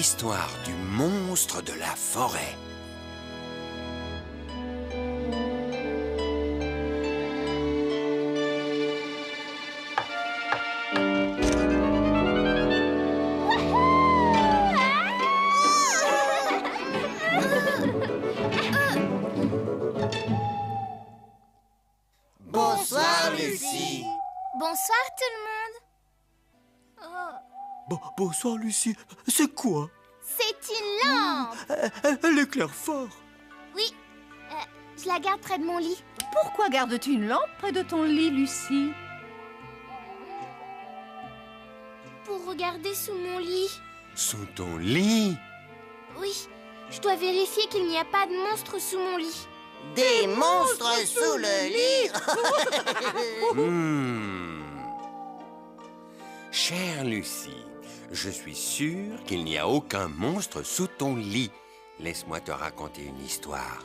l'histoire du monstre de la forêt. Bonsoir, Lucie. Bonsoir tout le monde. Bonsoir, Lucie. C'est quoi? C'est une lampe. Elle éclaire fort. Oui, je la garde près de mon lit. Pourquoi gardes-tu une lampe près de ton lit, Lucie? Pour regarder sous mon lit. Sous ton lit? Oui, je dois vérifier qu'il n'y a pas de monstre sous mon lit. Des monstres sous le lit. Chère Lucie, je suis sûr qu'il n'y a aucun monstre sous ton lit. Laisse-moi te raconter une histoire.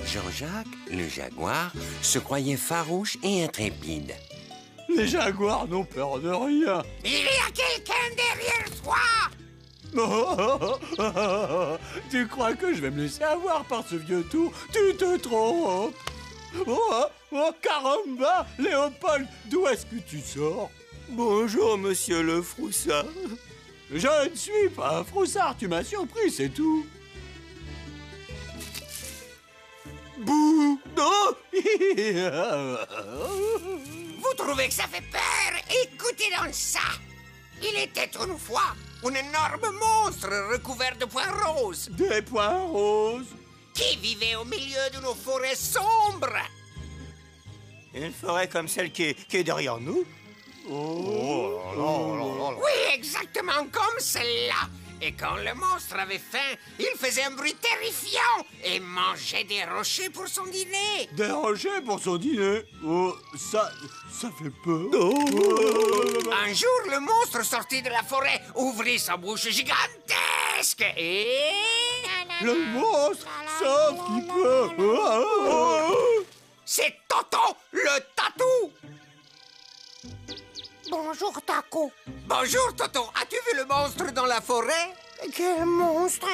Jean-Jacques, le jaguar, se croyait farouche et intrépide. Les jaguars n'ont peur de rien. Il y a quelqu'un derrière toi. Tu crois que je vais me laisser avoir par ce vieux tout? Tu te trompes. Oh, caramba, Léopold, d'où est-ce que tu sors? Bonjour, monsieur le Froussard. Je ne suis pas un Froussard, tu m'as surpris, c'est tout. Bouh! Non. Vous trouvez que ça fait peur? Écoutez donc ça. Il était une fois un énorme monstre recouvert de points roses Des points roses. qui vivait au milieu d'une forêt sombre. Une forêt comme celle qui est derrière nous? Oui, exactement comme celle-là. Et quand le monstre avait faim, il faisait un bruit terrifiant et mangeait des rochers pour son dîner. Des rochers pour son dîner. Oh, ça fait peur. Un jour, le monstre sortit de la forêt, ouvrit sa bouche gigantesque et... Le monstre, sauf qui peut. C'est Toto, le tatou. Bonjour, Taco. Bonjour, Toto. As-tu vu le monstre dans la forêt? Quel monstre!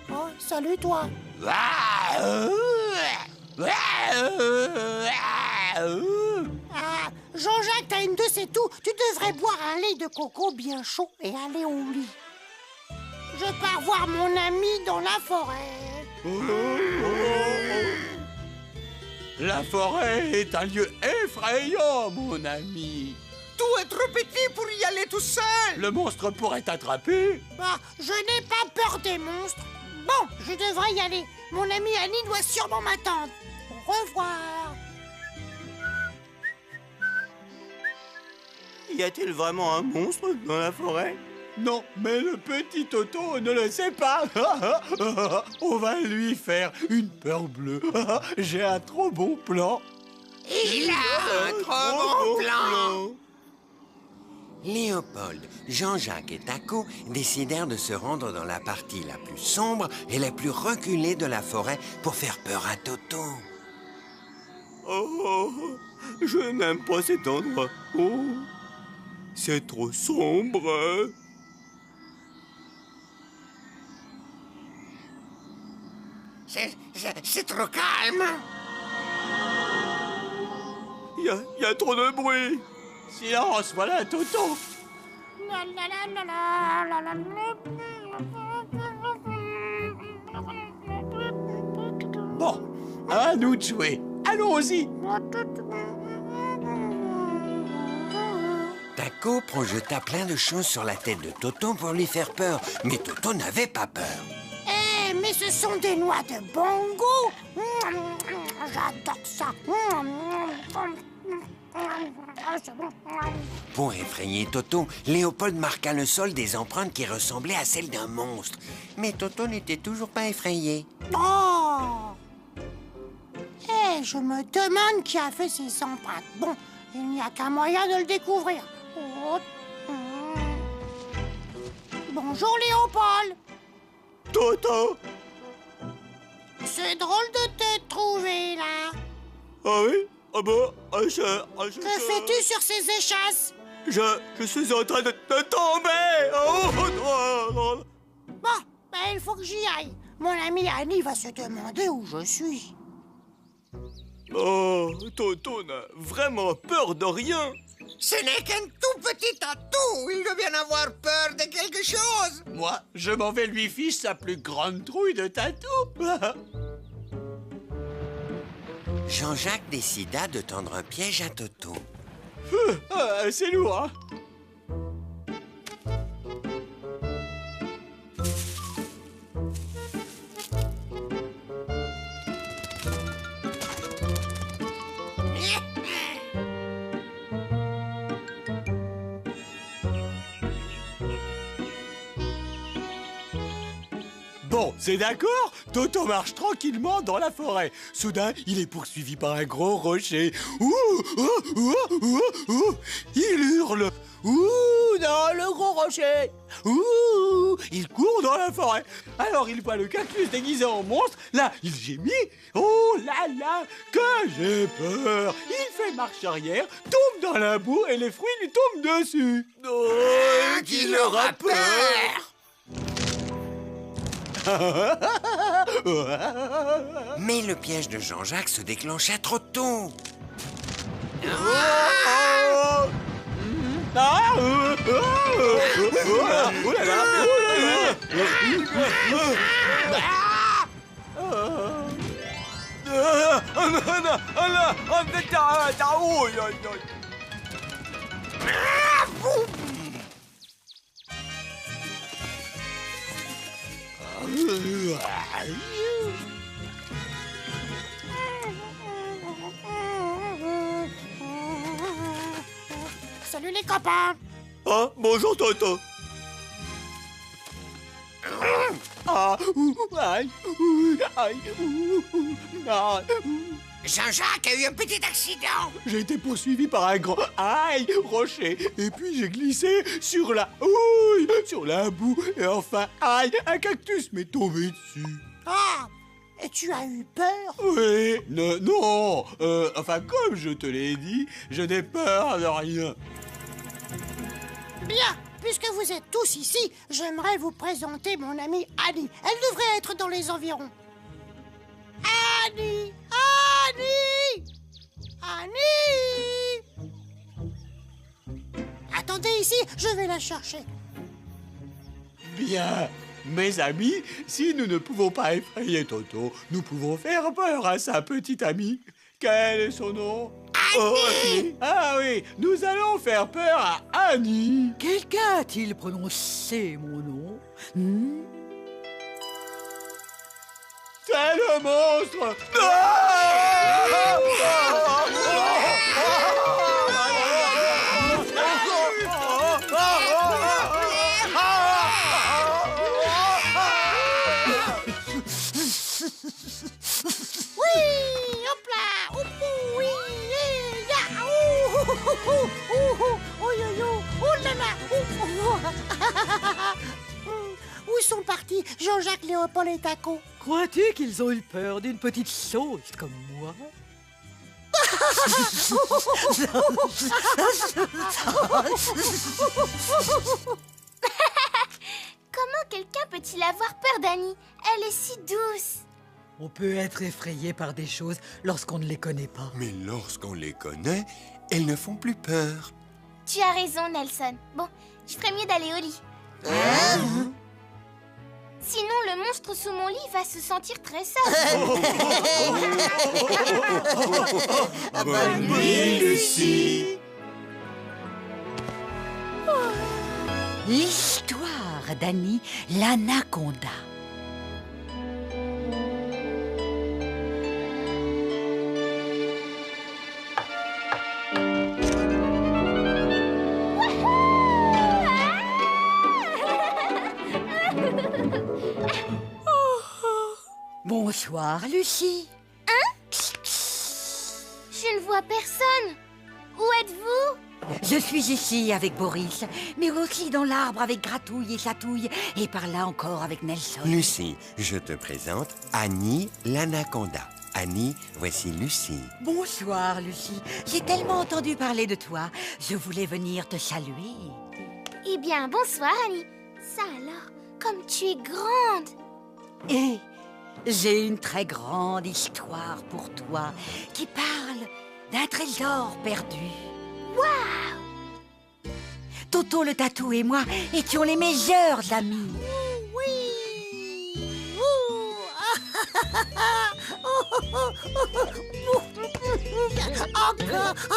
Oh, salut, toi. Ah, Jean-Jacques, t'as une de ces tout. Tu devrais boire un lait de coco bien chaud et aller au lit. Je pars voir mon ami dans la forêt. La forêt est un lieu effrayant, mon ami. Tout est trop petit pour y aller tout seul. Le monstre pourrait t'attraper. Ah, je n'ai pas peur des monstres. Bon, je devrais y aller. Mon ami Annie doit sûrement m'attendre. Au revoir. Y a-t-il vraiment un monstre dans la forêt? Non, mais le petit Toto ne le sait pas. On va lui faire une peur bleue. J'ai un trop bon plan. Il a un trop bon plan. Léopold, Jean-Jacques et Taco décidèrent de se rendre dans la partie la plus sombre et la plus reculée de la forêt pour faire peur à Toto. Oh, je n'aime pas cet endroit. Oh, c'est trop sombre. C'est trop calme. Il y a trop de bruit. Silence, voilà Toto. Bon, à nous de jouer. Allons-y. Taco projeta plein de choses sur la tête de Toto pour lui faire peur, mais Toto n'avait pas peur. Eh, mais ce sont des noix de bongo. J'adore ça. Pour effrayer Toto, Léopold marqua le sol des empreintes qui ressemblaient à celles d'un monstre. Mais Toto n'était toujours pas effrayé. Oh! Eh, je me demande qui a fait ces empreintes. Bon, il n'y a qu'un moyen de le découvrir. Oh. Bonjour, Léopold. Toto. C'est drôle de te trouver là. Ah oui? Que fais-tu sur ces échasses? Je suis en train de tomber. Bon, ben il faut que j'y aille. Mon ami Annie va se demander où je suis. Oh, Toto n'a vraiment peur de rien. Ce n'est qu'un tout petit atout. Il doit bien avoir peur de quelque chose. Moi, je m'en vais lui fiche sa plus grande trouille de tatou. Jean-Jacques décida de tendre un piège à Toto. C'est lourd, hein? Bon, c'est d'accord? Toto marche tranquillement dans la forêt. Soudain, il est poursuivi par un gros rocher. Ouh, ouh, ouh, ouh, ouh. Il hurle. Ouh, dans le gros rocher. Ouh, il court dans la forêt. Alors il voit le cactus déguisé en monstre. Là, il gémit. Oh là là, que j'ai peur. Il fait marche arrière, tombe dans la boue et les fruits lui tombent dessus. Oh, qu'il aura peur. Mais le piège de Jean-Jacques se déclencha trop tôt. Salut les copains. Ah, bonjour Toto. Jean-Jacques a eu un petit accident. J'ai été poursuivi par un grand rocher. Et puis j'ai glissé sur la houille, sur la boue. Et enfin, un cactus m'est tombé dessus. Ah, et tu as eu peur? Oui, non. Enfin, comme je te l'ai dit, je n'ai peur de rien. Bien, puisque vous êtes tous ici, j'aimerais vous présenter mon amie Annie. Elle devrait être dans les environs. Annie! Attendez ici, je vais la chercher. Bien, mes amis, si nous ne pouvons pas effrayer Toto, nous pouvons faire peur à sa petite amie. Quel est son nom? Annie! Ah oui, nous allons faire peur à Annie. Quelqu'un a-t-il prononcé mon nom? C'est le monstre! Oui, hop là, oui, ya, oh là là, Où sont partis Jean-Jacques, Léopold et Taco? Crois-tu qu'ils ont eu peur d'une petite chose comme moi? Comment quelqu'un peut-il avoir peur d'Annie? Elle est si douce. On peut être effrayé par des choses lorsqu'on ne les connaît pas. Mais lorsqu'on les connaît, elles ne font plus peur. Tu as raison, Nelson. Bon, je ferais mieux d'aller au lit. Sinon, le monstre sous mon lit va se sentir très seul. Bonne nuit, Lucie. L'histoire d'Annie l'anaconda. Bonsoir, Lucie. Je ne vois personne. Où êtes-vous? Je suis ici avec Boris, mais aussi dans l'arbre avec Gratouille et Chatouille, et par là encore avec Nelson. Lucie, je te présente Annie l'anaconda. Annie, voici Lucie. Bonsoir, Lucie. J'ai tellement entendu parler de toi. Je voulais venir te saluer. Eh bien, bonsoir, Annie. Ça alors, comme tu es grande. Et j'ai une très grande histoire pour toi qui parle d'un trésor perdu. Waouh! Toto le tatou et moi étions les meilleurs amis. Oui.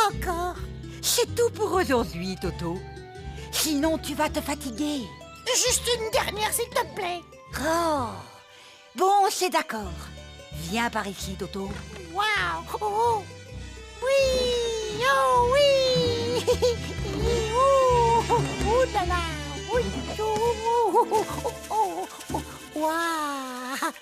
Encore. C'est tout pour aujourd'hui, Toto. Sinon, tu vas te fatiguer. Juste une dernière, s'il te plaît. Oh, bon, c'est d'accord. Viens par ici, Toto. Waouh. Oh. Oui. Oh oui. Oh, oh là là. Oui. Oh. Waouh.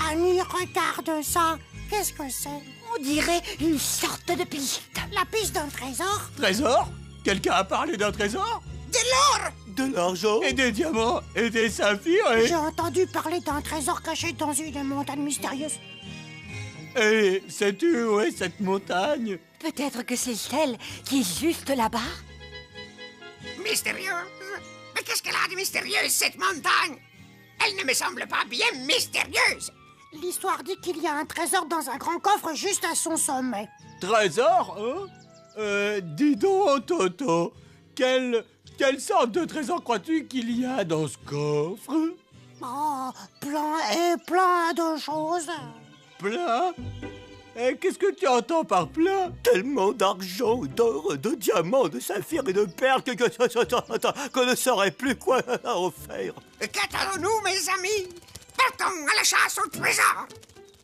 Annie, regarde ça. Qu'est-ce que c'est? On dirait une sorte de piste. La piste d'un trésor? Trésor? Quelqu'un a parlé d'un trésor? De l'or! De l'argent? Et des diamants? Et des saphirs? J'ai entendu parler d'un trésor caché dans une montagne mystérieuse. Et sais-tu où est cette montagne? Peut-être que c'est celle qui est juste là-bas. Mystérieuse? Mais qu'est-ce qu'elle a de mystérieuse, cette montagne? Elle ne me semble pas bien mystérieuse. L'histoire dit qu'il y a un trésor dans un grand coffre juste à son sommet. Trésor, hein? Dis donc, Toto, quelle sorte de trésor crois-tu qu'il y a dans ce coffre? Oh, plein de choses. Plein? Et qu'est-ce que tu entends par plein? Tellement d'argent, d'or, de diamants, de saphirs et de perles qu'on ne saurait plus quoi en faire. Qu'attendons-nous, mes amis? Partons à la chasse au trésor.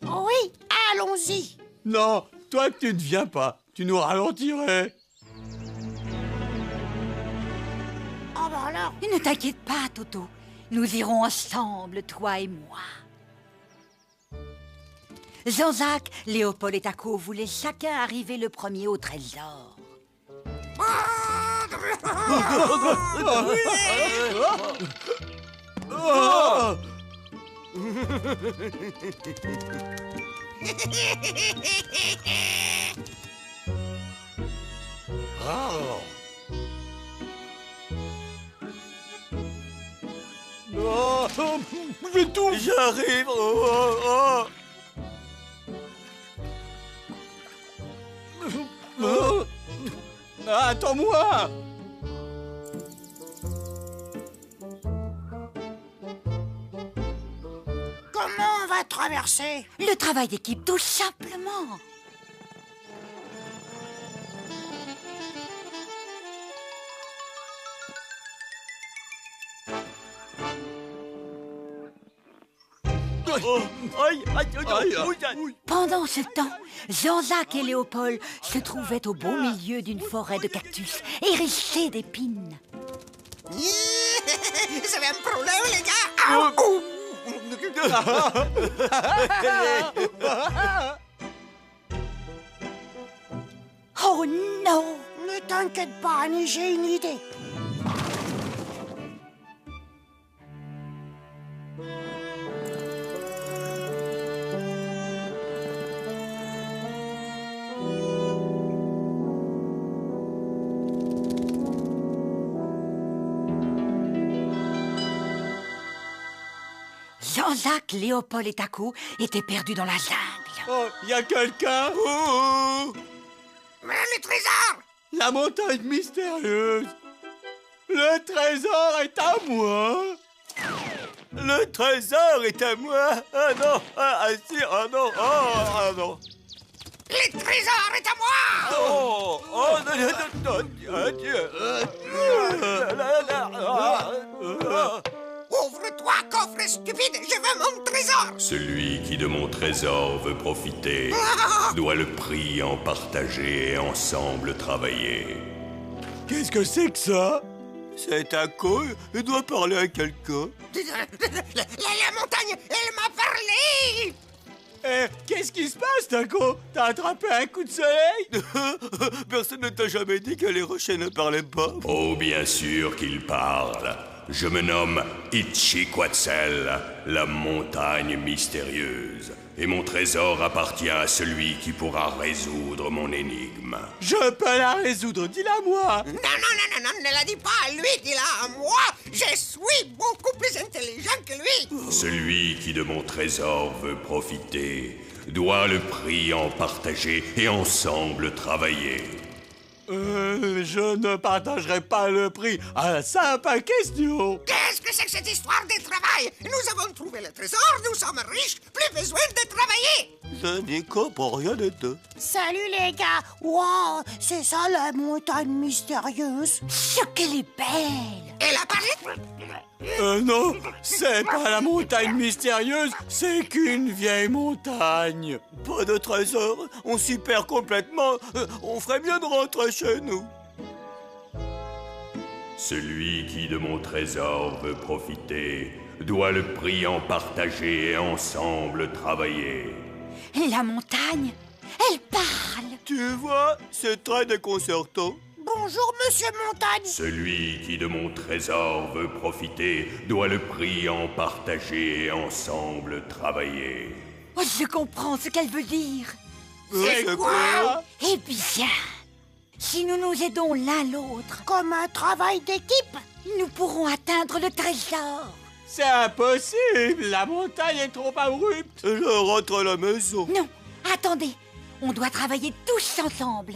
Oui, allons-y. Non, toi tu ne viens pas, tu nous ralentirais. Oh bah alors. Ne t'inquiète pas, Toto. Nous irons ensemble, toi et moi. Jean-Jacques, Léopold et Taco voulaient chacun arriver le premier au trésor. Oh! Oh, je tout. J'arrive. Attends-moi. Comment on va traverser? Le travail d'équipe, tout simplement. Pendant ce temps, Jean-Jacques et Léopold se trouvaient au beau milieu d'une forêt de cactus hérissée d'épines. Vous avez un problème, les gars? Oh non! Ne t'inquiète pas, Annie, j'ai une idée. Jean-Jacques, Léopold et Taco étaient perdus dans la jungle. Oh, y a quelqu'un? Mais le trésor! La montagne mystérieuse. Le trésor est à moi. Le trésor est à moi. Ah non, si, ah non, ah non. Le trésor est à moi! Oh, non, adieu. Ouvre-toi, coffre stupide, je veux mon trésor! Celui qui de mon trésor veut profiter doit le prix en partager et ensemble travailler. Qu'est-ce que c'est que ça? C'est un con, il doit parler à quelqu'un. La montagne, elle m'a parlé! Eh, qu'est-ce qui se passe, Taco? T'as attrapé un coup de soleil? Personne ne t'a jamais dit que les rochers ne parlaient pas. Oh, bien sûr qu'il parle. je me nomme Itchiquatzal, la montagne mystérieuse. Et mon trésor appartient à celui qui pourra résoudre mon énigme. Je peux la résoudre, dis-la moi. Non, ne la dis pas à lui, dis-la à moi. Je suis beaucoup plus intelligent que lui. Celui qui de mon trésor veut profiter doit le prix en partager et ensemble travailler. Je ne partagerai pas le prix à la simple question. Qu'est-ce que c'est que cette histoire de travail? Nous avons trouvé le trésor, nous sommes riches, plus besoin de travailler. Je n'y comprends rien de tout. Salut les gars. Wow, c'est ça la montagne mystérieuse. Qu'elle est belle! Elle a parlé? Non, c'est pas la montagne mystérieuse, c'est qu'une vieille montagne. Pas de trésor, on s'y perd complètement. On ferait bien de rentrer chez nous. Celui qui de mon trésor veut profiter doit le prix en partager et ensemble travailler. La montagne, elle parle! Tu vois, c'est très déconcertant. Bonjour, monsieur Montagne. Celui qui de mon trésor veut profiter doit le prix en partager et ensemble travailler. Oh, je comprends ce qu'elle veut dire. C'est quoi? Eh bien, si nous nous aidons l'un l'autre, Comme un travail d'équipe. nous pourrons atteindre le trésor. C'est impossible, la montagne est trop abrupte. Je rentre à la maison. Non, attendez, on doit travailler tous ensemble.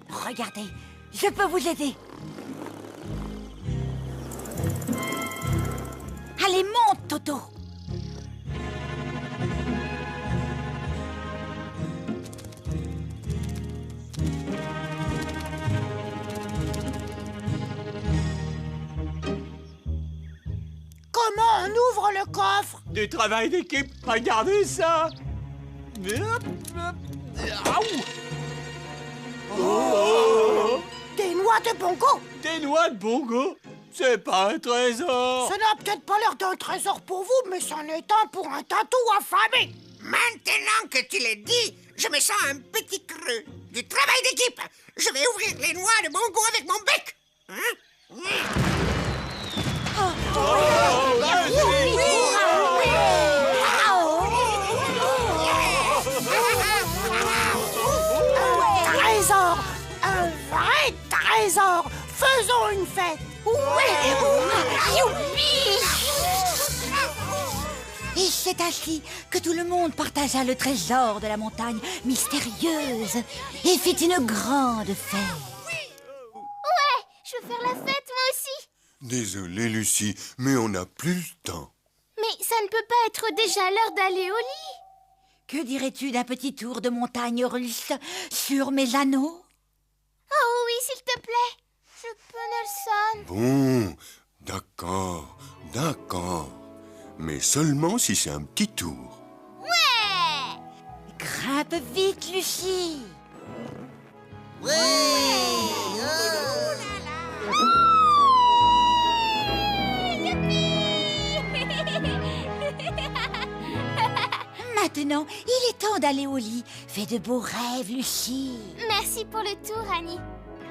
Regardez, je peux vous aider. Allez, monte, Toto. Comment on ouvre le coffre? Du travail d'équipe, regardez ça. Oh! Des noix de bongo. Des noix de bongo? C'est pas un trésor. Ça n'a peut-être pas l'air d'un trésor pour vous, mais c'en est un pour un tatou affamé. Maintenant que tu l'as dit, je me sens un petit creux. Du travail d'équipe. Je vais ouvrir les noix de bongo avec mon bec. Trésor, un vrai trésor. Faisons une fête. Et c'est ainsi que tout le monde partagea le trésor de la montagne mystérieuse et fit une grande fête. Je veux faire la fête, moi aussi. Désolé, Lucie, mais on n'a plus le temps. Mais ça ne peut pas être déjà l'heure d'aller au lit. Que dirais-tu d'un petit tour de montagne russe sur mes anneaux? Oh oui, s'il te plaît. Je peux, Nelson. Bon, d'accord, d'accord. Mais seulement si c'est un petit tour. Grimpe vite, Lucie. Maintenant, il est temps d'aller au lit. Fais de beaux rêves, Lucie. Merci pour le tour, Annie.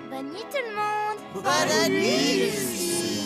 Bonne nuit, tout le monde. Bonne nuit, Lucie.